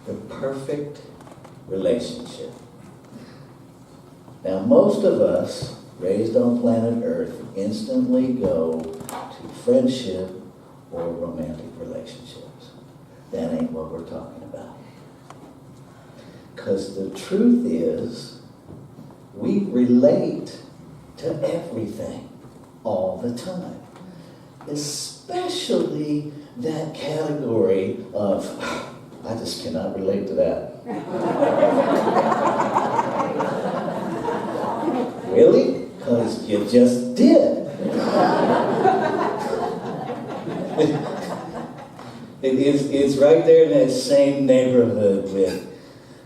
The perfect relationship. Now, most of us raised on planet Earth instantly go to friendship or romantic relationships. That ain't what we're talking about. Because the truth is, we relate to everything all the time. Especially that category of, I just cannot relate to that. Really? Because you just did. It's right there in that same neighborhood with,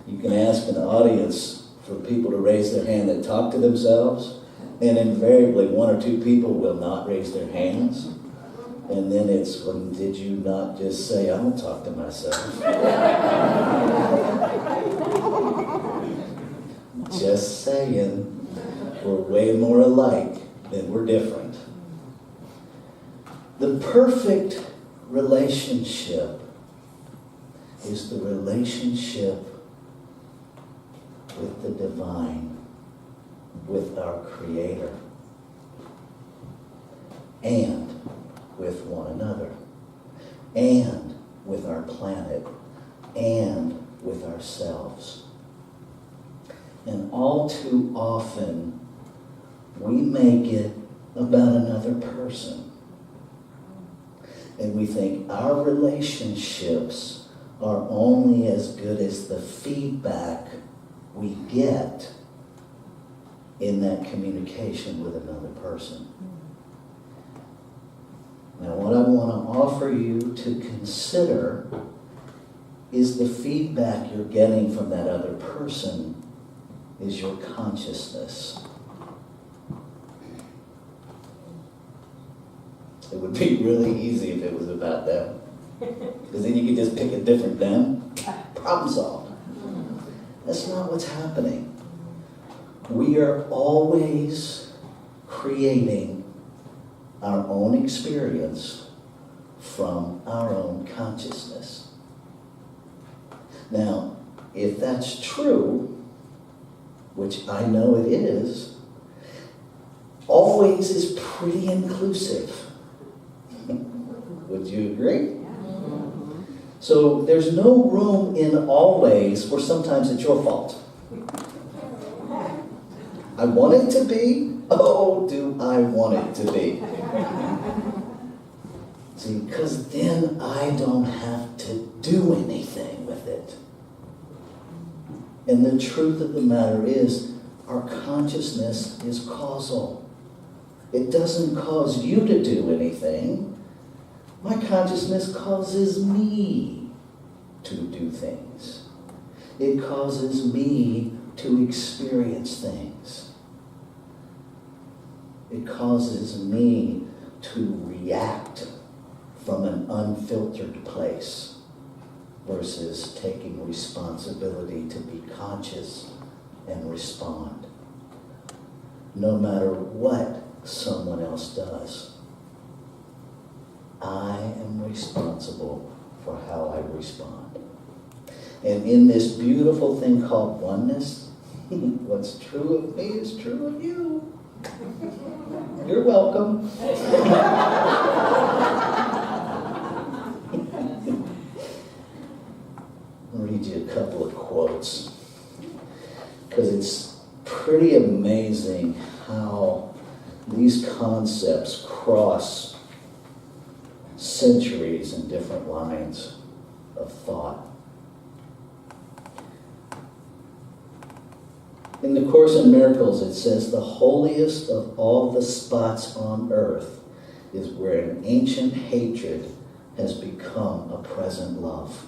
you can ask an audience for people to raise their hand that talk to themselves, and invariably one or two people will not raise their hands. And then it's, well, did you not just say, I don't talk to myself? Just saying, we're way more alike than we're different. The perfect relationship is the relationship with the divine, with our Creator, and with one another, and with our planet, and with ourselves. And all too often, we make it about another person. And we think our relationships are only as good as the feedback we get in that communication with another person. Now, what I want to offer you to consider is the feedback you're getting from that other person is your consciousness. It would be really easy if it was about them. Because then you could just pick a different them, problem solved. That's not what's happening. We are always creating our own experience from our own consciousness. Now, if that's true, which I know it is, always is pretty inclusive. Would you agree? So there's no room in always where sometimes it's your fault. I want it to be. Oh, do I want it to be? See, because then I don't have to do anything with it. And the truth of the matter is, our consciousness is causal. It doesn't cause you to do anything. My consciousness causes me to do things. It causes me to experience things. It causes me to react from an unfiltered place versus taking responsibility to be conscious and respond. No matter what someone else does, I am responsible for how I respond. And in this beautiful thing called oneness, what's true of me is true of you. You're welcome. I'll read you a couple of quotes, because it's pretty amazing how these concepts cross centuries and different lines of thought. In the Course in Miracles, it says, the holiest of all the spots on earth is where an ancient hatred has become a present love.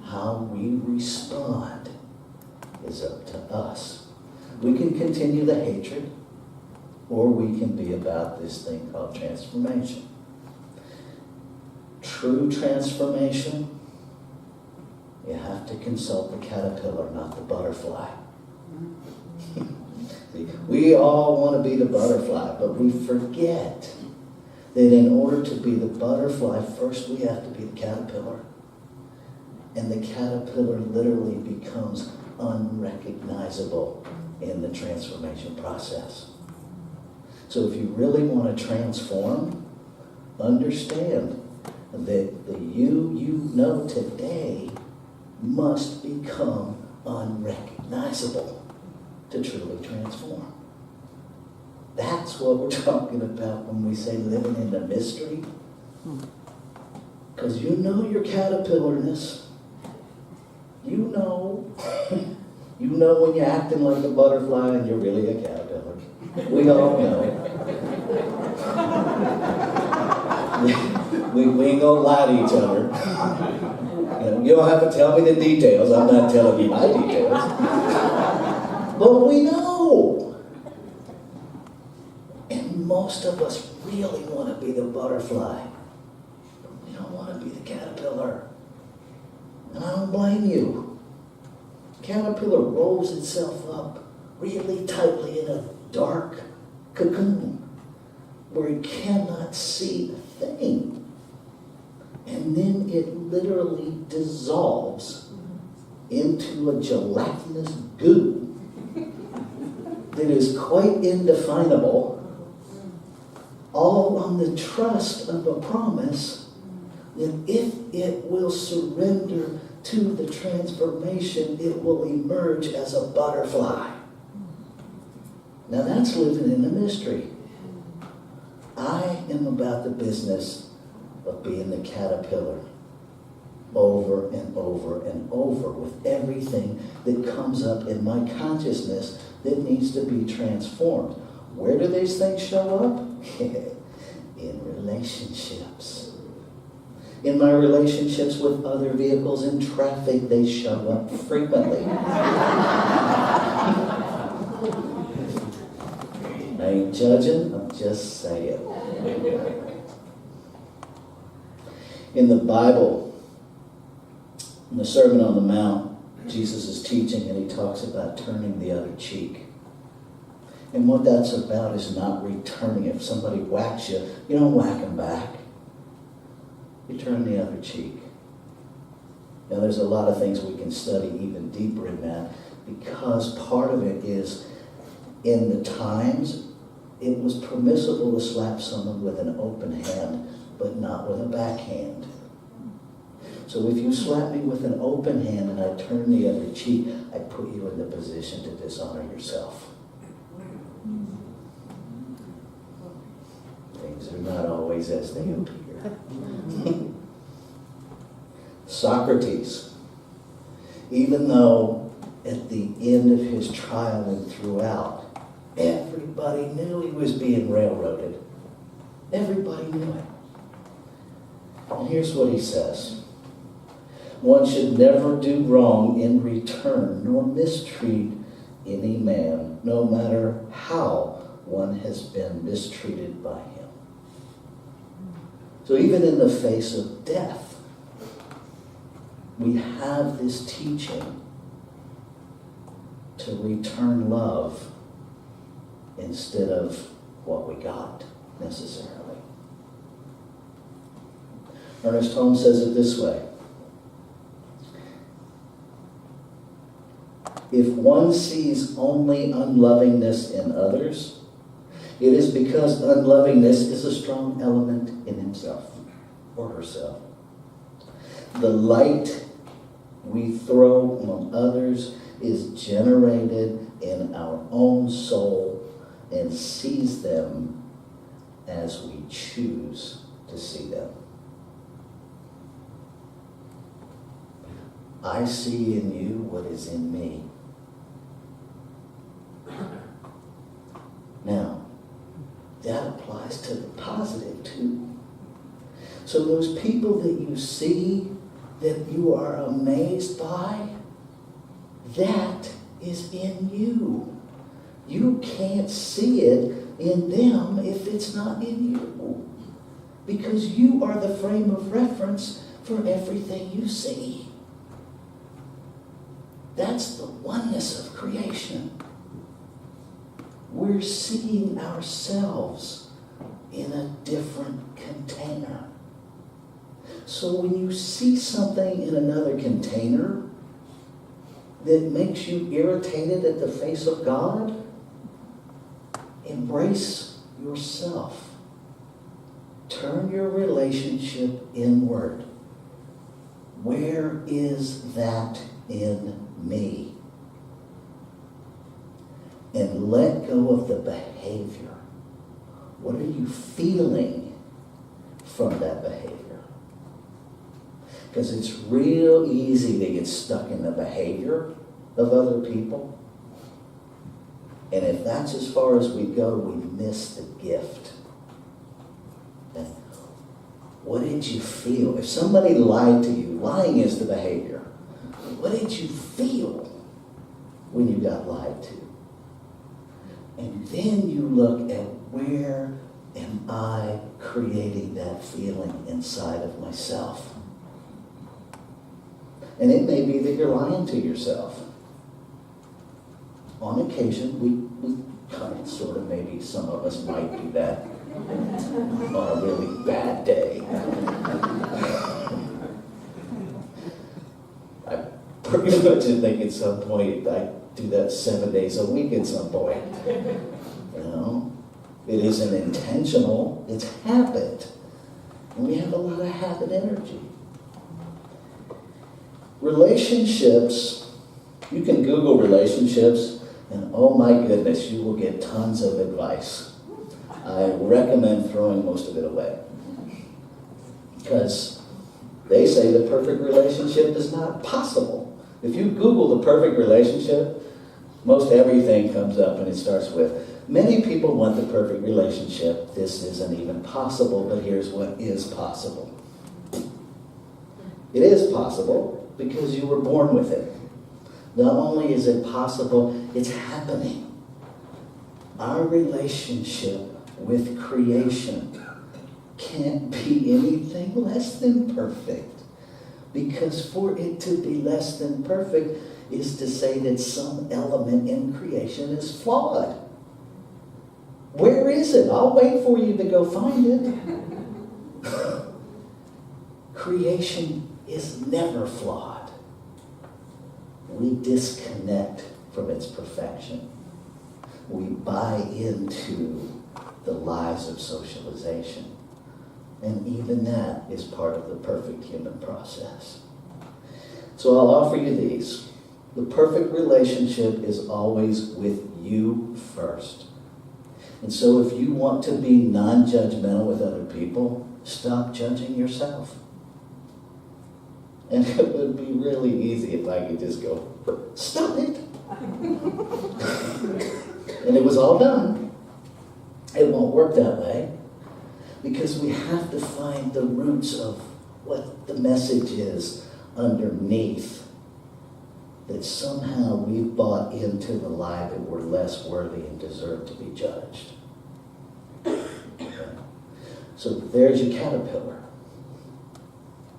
How we respond is up to us. We can continue the hatred, or we can be about this thing called transformation. True transformation You have to consult the caterpillar, not the butterfly. See, we all want to be the butterfly, but we forget that in order to be the butterfly, first we have to be the caterpillar. And the caterpillar literally becomes unrecognizable in the transformation process. So if you really want to transform, understand that the you know today must become unrecognizable to truly transform. That's what we're talking about when we say living in the mystery. Because you know your caterpillarness. You know. You know when you're acting like a butterfly and you're really a caterpillar. We all know. We ain't gonna lie to each other. You don't have to tell me the details. I'm not telling you my details. But we know. And most of us really want to be the butterfly. But we don't want to be the caterpillar. And I don't blame you. Caterpillar rolls itself up really tightly in a dark cocoon where it cannot see a thing. And then it literally dissolves into a gelatinous goo that is quite indefinable, all on the trust of a promise that if it will surrender to the transformation, it will emerge as a butterfly. Now that's living in a mystery. I am about the business of being the caterpillar over and over and over with everything that comes up in my consciousness that needs to be transformed. Where do these things show up? In relationships. In my relationships with other vehicles in traffic, they show up frequently. I ain't judging, I'm just saying. In the Bible, in the Sermon on the Mount, Jesus is teaching and he talks about turning the other cheek. And what that's about is not returning. If somebody whacks you, you don't whack them back. You turn the other cheek. Now there's a lot of things we can study even deeper in that, because part of it is in the times it was permissible to slap someone with an open hand, but not with a backhand. So if you slap me with an open hand and I turn the other cheek, I put you in the position to dishonor yourself. Things are not always as they appear. Socrates, even though at the end of his trial and throughout, everybody knew he was being railroaded. Everybody knew it. And here's what he says. One should never do wrong in return, nor mistreat any man, no matter how one has been mistreated by him. So even in the face of death, we have this teaching to return love instead of what we got necessarily. Ernest Holmes says it this way. If one sees only unlovingness in others, it is because unlovingness is a strong element in himself or herself. The light we throw on others is generated in our own soul and sees them as we choose to see them. I see in you what is in me. Now, that applies to the positive too. So those people that you see, that you are amazed by, that is in you. You can't see it in them if it's not in you. Because you are the frame of reference for everything you see. That's the oneness of creation. We're seeing ourselves in a different container. So when you see something in another container that makes you irritated at the face of God, embrace yourself. Turn your relationship inward. Where is that in me? And let go of the behavior. What are you feeling from that behavior? Because it's real easy to get stuck in the behavior of other people. And if that's as far as we go, we miss the gift. And what did you feel? If somebody lied to you, lying is the behavior. What did you feel when you got lied to? And then you look at, where am I creating that feeling inside of myself? And it may be that you're lying to yourself. On occasion, we kind of, sort of, maybe some of us might do that on a really bad day. I pretty much think at some point I do that 7 days a week at some point. You know, it isn't intentional, it's habit. And we have a lot of habit energy. Relationships, you can Google relationships, and oh my goodness, you will get tons of advice. I recommend throwing most of it away. Because they say the perfect relationship is not possible. If you Google the perfect relationship, most everything comes up and it starts with, many people want the perfect relationship. This isn't even possible, but here's what is possible. It is possible because you were born with it. Not only is it possible, it's happening. Our relationship with creation can't be anything less than perfect. Because for it to be less than perfect is to say that some element in creation is flawed. Where is it? I'll wait for you to go find it. Creation is never flawed. We disconnect from its perfection. We buy into the lies of socialization. And even that is part of the perfect human process. So I'll offer you these. The perfect relationship is always with you first. And so if you want to be non-judgmental with other people, stop judging yourself. And it would be really easy if I could just go, stop it. And it was all done. It won't work that way. Because we have to find the roots of what the message is underneath. That somehow we've bought into the lie that we're less worthy and deserve to be judged. Okay. So there's your caterpillar.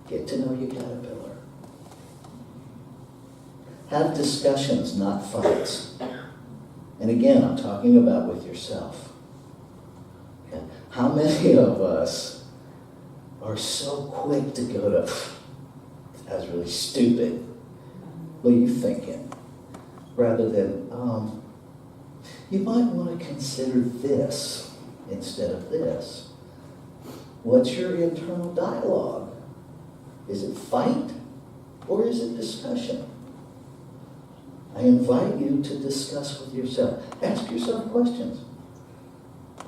Get to know your caterpillar. Have discussions, not fights. And again, I'm talking about with yourself. Okay. How many of us are so quick to go to, that was really stupid. What are you thinking? Rather than, you might want to consider this instead of this. What's your internal dialogue? Is it fight or is it discussion? I invite you to discuss with yourself. Ask yourself questions.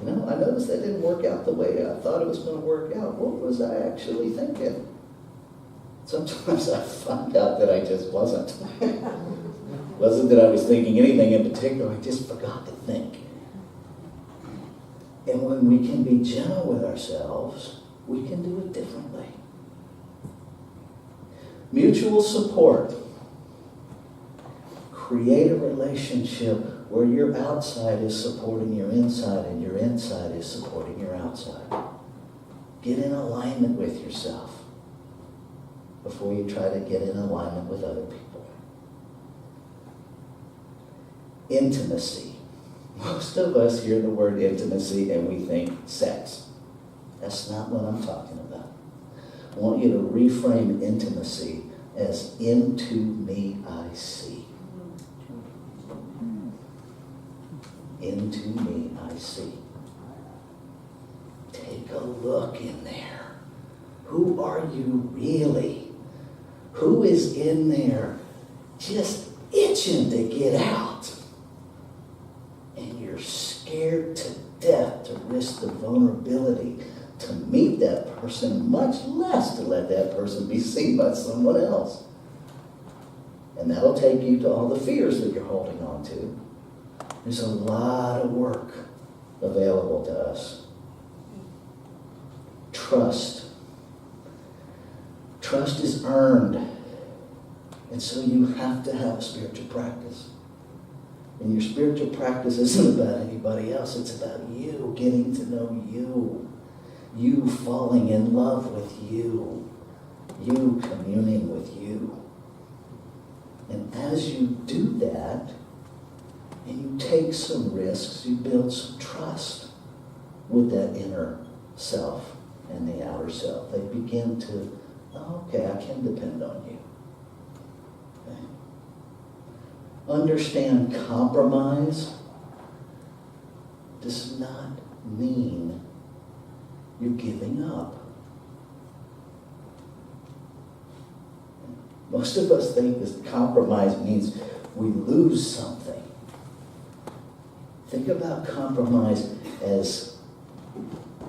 You know, I noticed that didn't work out the way I thought it was going to work out. What was I actually thinking? Sometimes I find out that I just wasn't. Wasn't that I was thinking anything in particular, I just forgot to think. And when we can be gentle with ourselves, we can do it differently. Mutual support. Create a relationship where your outside is supporting your inside and your inside is supporting your outside. Get in alignment with yourself before you try to get in alignment with other people. Intimacy. Most of us hear the word intimacy and we think sex. That's not what I'm talking about. I want you to reframe intimacy as into me I see. Into me I see. Take a look in there. Who are you really? Who is in there just itching to get out? And you're scared to death to risk the vulnerability to meet that person, much less to let that person be seen by someone else. And that'll take you to all the fears that you're holding on to. There's a lot of work available to us. Trust. Trust is earned. And so you have to have a spiritual practice. And your spiritual practice isn't about anybody else. It's about you, getting to know you. You falling in love with you. You communing with you. And as you do that, and you take some risks, you build some trust with that inner self and the outer self. They begin to, okay, I can depend on you. Okay. Understand compromise does not mean you're giving up. Most of us think that compromise means we lose something. Think about compromise as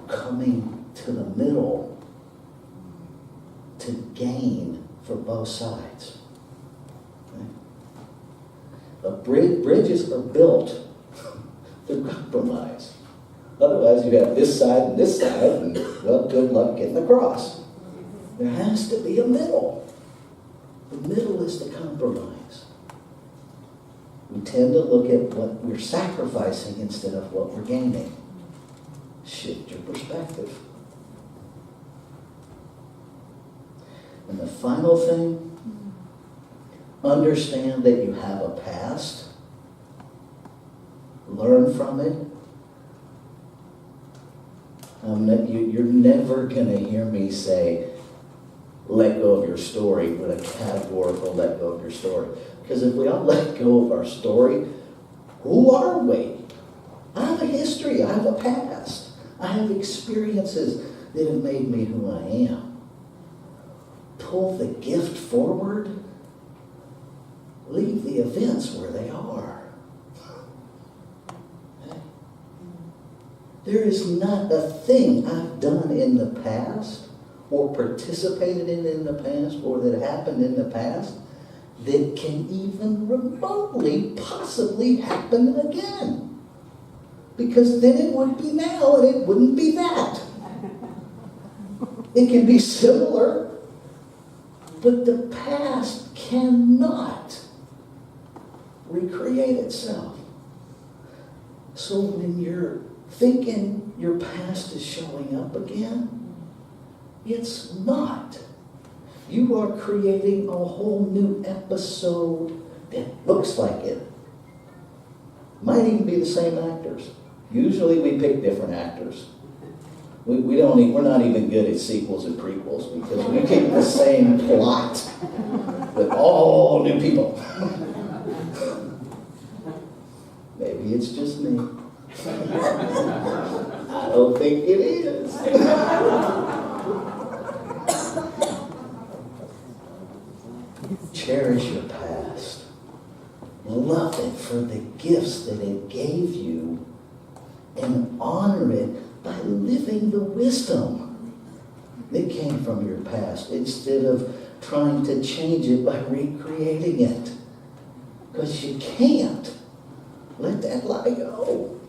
coming to the middle to gain for both sides. Okay? Bridges are built through compromise. Otherwise, you have this side, and well, good luck getting across. There has to be a middle. The middle is the compromise. We tend to look at what we're sacrificing instead of what we're gaining. Shift your perspective. And the final thing, understand that you have a past. Learn from it. You're never going to hear me say, let go of your story with a categorical let go of your story. Because if we all let go of our story, who are we? I have a history. I have a past. I have experiences that have made me who I am. Pull the gift forward. Leave the events where they are. Okay? There is not a thing I've done in the past or participated in the past or that happened in the past that can even remotely possibly happen again. Because then it would be now and it wouldn't be that. It can be similar, but the past cannot recreate itself. So when you're thinking your past is showing up again, it's not. You are creating a whole new episode that looks like it. Might even be the same actors. Usually we pick different actors. We're not even good at sequels and prequels because we pick the same plot with all new people. Maybe it's just me. I don't think it is. Cherish your past. Love it for the gifts that it gave you and honor it by living the wisdom that came from your past instead of trying to change it by recreating it. Because you can't. Let that lie go.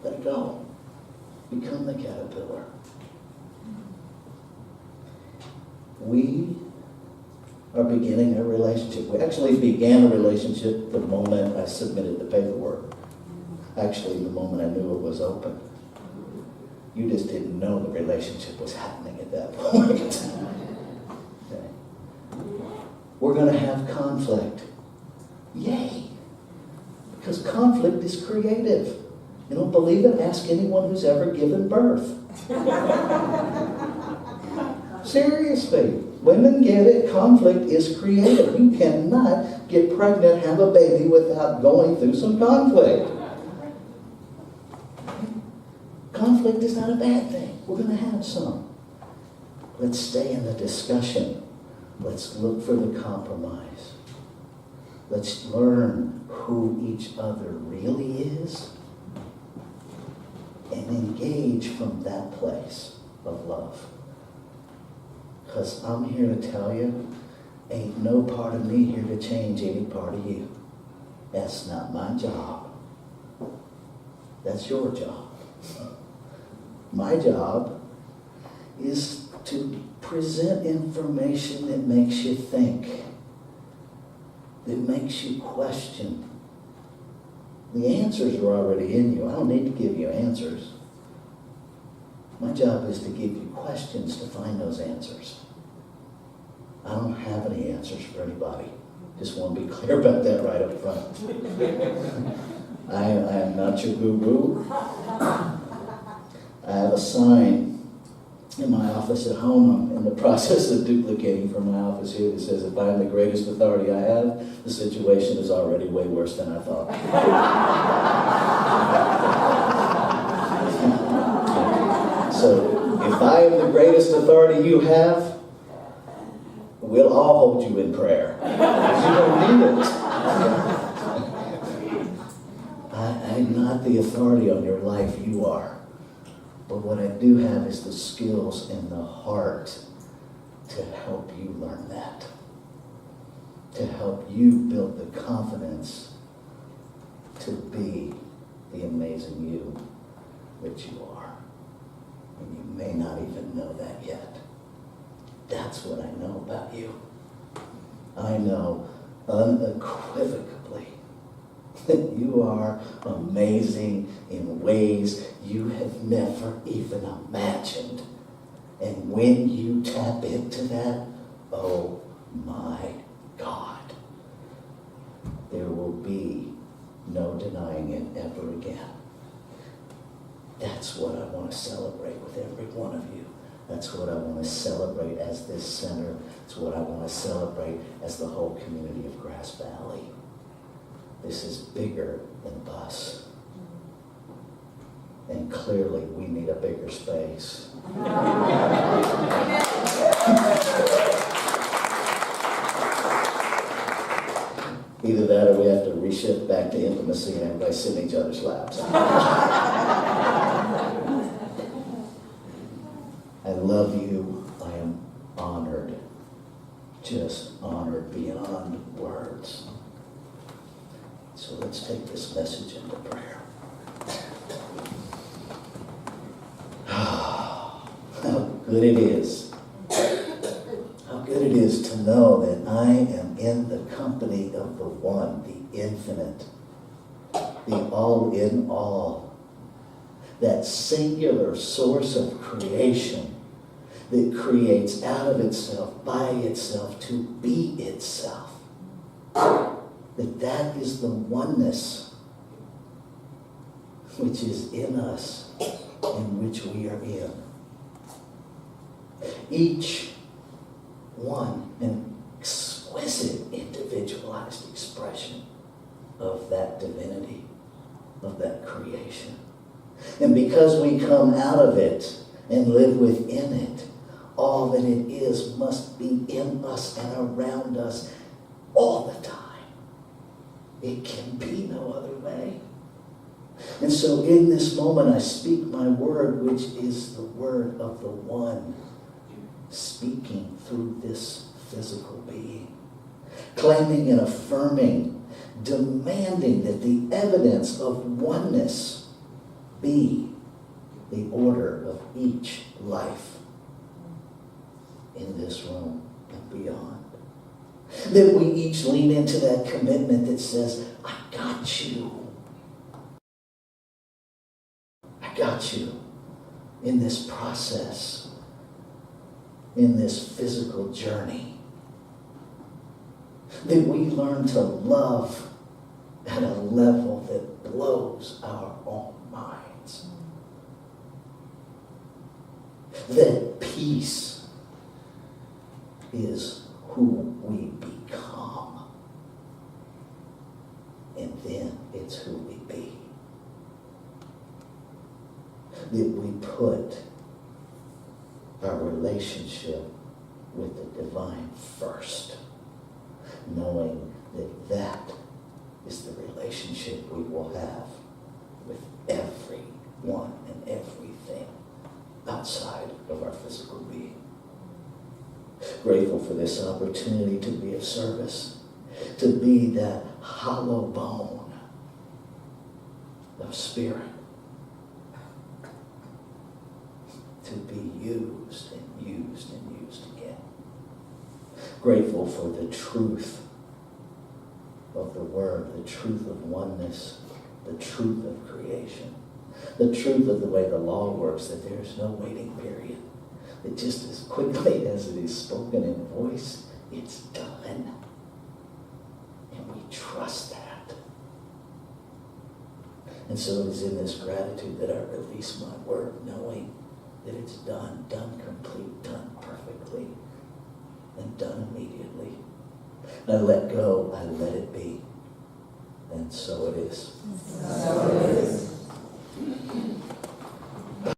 Let it go. Become the caterpillar. We are beginning a relationship. We actually began a relationship the moment I submitted the paperwork. Actually, the moment I knew it was open. You just didn't know the relationship was happening at that point. Okay. We're going to have conflict. Yay! Because Because conflict is creative. You don't believe it? Ask anyone who's ever given birth. Seriously. Women get it. Conflict is creative. You cannot get pregnant, have a baby without going through some conflict. Conflict is not a bad thing. We're going to have some. Let's stay in the discussion. Let's look for the compromise. Let's learn who each other really is and engage from that place of love. Because I'm here to tell you, ain't no part of me here to change any part of you. That's not my job. That's your job. My job is to present information that makes you think, that makes you question. The answers are already in you. I don't need to give you answers. My job is to give you questions to find those answers. I don't have any answers for anybody. Just want to be clear about that right up front. I am not your guru. I have a sign in my office at home. I'm in the process of duplicating from my office here that says, if I am the greatest authority I have, the situation is already way worse than I thought. So, if I am the greatest authority you have, we'll all hold you in prayer. Because you don't need it. I'm not the authority on your life, you are. But what I do have is the skills and the heart to help you learn that. To help you build the confidence to be the amazing you that you are. And you may not even know that yet. That's what I know about you. I know unequivocally that you are amazing in ways you have never even imagined. And when you tap into that, oh my God, there will be no denying it ever again. That's what I want to celebrate with every one of you. That's what I want to celebrate as this center. It's what I want to celebrate as the whole community of Grass Valley. This is bigger than us. And clearly we need a bigger space. Either that or we have to reshift back to intimacy and everybody sit in each other's laps. I love you. I am honored. Just honored beyond words. So let's take this message into prayer. How good it is. How good it is to know that I am in the company of the one, the infinite, the all in all, that singular source of creation that creates out of itself, by itself, to be itself. That is the oneness which is in us, in which we are in. Each one an exquisite individualized expression of that divinity, of that creation. And because we come out of it and live within it, all that it is must be in us and around us all the time. It can be no other way. And so in this moment I speak my word, which is the word of the one speaking through this physical being, claiming and affirming, demanding that the evidence of oneness be the order of each life in this room and beyond. That we each lean into that commitment that says, I got you. I got you in this process, in this physical journey. That we learn to love at a level that blows our own minds. That peace is who we become. And then it's who we be. That we put our relationship with the divine first, knowing that that is the relationship we will have with everyone and everything outside of our physical being. Grateful for this opportunity to be of service, to be that hollow bone of spirit, to be used and used and used again. Grateful for the truth of the Word, the truth of oneness, the truth of creation, the truth of the way the law works, that there is no waiting period. That just as quickly as it is spoken in voice, it's done. And we trust that. And so it is in this gratitude that I release my word, knowing that it's done complete, done perfectly, and done immediately. I let go, I let it be. And so it is. So it is.